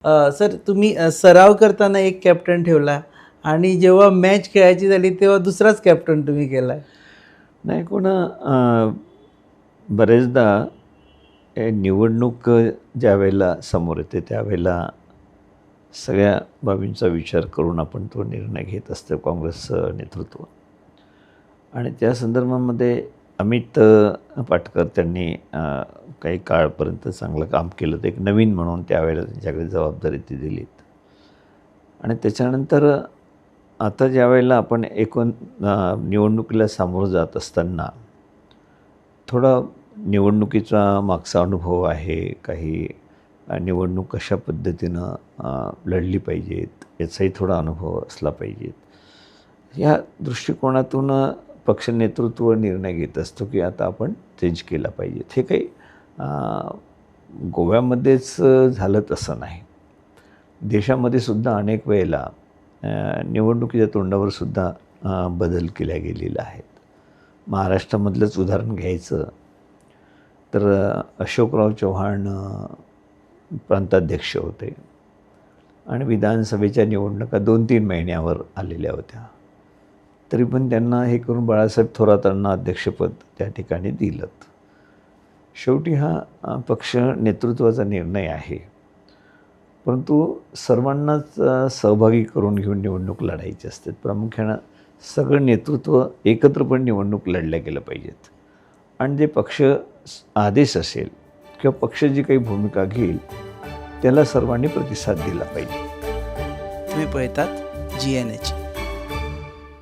Sir तुम्ही सराव करताना एक कॅप्टन ठेवला आणि जेव्हा मॅच खेळायची झाली तेव्हा दुसराच कॅप्टन तुम्ही केला. नाही बरेचदा निवडणूक ज्यावेळेला समोर येते त्यावेळेला सगळ्या बाबींचा विचार करून आपण तो निर्णय घेत असतो काँग्रेसचं नेतृत्व. आणि त्या संदर्भामध्ये अमित पाटकर त्यांनी काही काळपर्यंत चांगलं काम केलं. तर एक नवीन म्हणून त्यावेळेला त्यांच्याकडे जबाबदारी ती दिलीत. आणि त्याच्यानंतर आता ज्यावेळेला आपण निवडणुकीला सामोरं जात असताना थोडा निवडणुकीचा मागचा अनुभव आहे, काही निवडणूक कशा पद्धतीनं लढली पाहिजेत याचाही थोडा अनुभव असला पाहिजेत. या दृष्टिकोनातून पक्ष नेतृत्व निर्णय घेत असतो की आता आपण चेंज केला पाहिजे. हे काही गोव्यामध्येच झालं तसं नाही. देशामध्ये सुद्धा अनेक वेळेला निवडणुकीच्या तोंडावर सुद्धा बदल केल्या गेलेले आहेत. महाराष्ट्रामधलंच उदाहरण घ्यायचं तर अशोकराव चव्हाण प्रांताध्यक्ष होते आणि विधानसभेच्या निवडणुका 2-3 महिन्यावर आलेल्या होत्या. तरी पण त्यांना हे करून बाळासाहेब थोरातांना अध्यक्षपद त्या ठिकाणी दिलं. शेवटी हा पक्ष नेतृत्वाचा निर्णय आहे, परंतु सर्वांनाच सहभागी करून घेऊन निवडणूक लढायची असते. प्रामुख्यानं सगळं नेतृत्व एकत्रपणे निवडणूक लढल्या गेलं पाहिजेत. आणि जे पक्ष आदेश असेल किंवा पक्ष जी काही भूमिका घेईल त्याला सर्वांनी प्रतिसाद दिला पाहिजे. तुम्ही पाहतात GNH.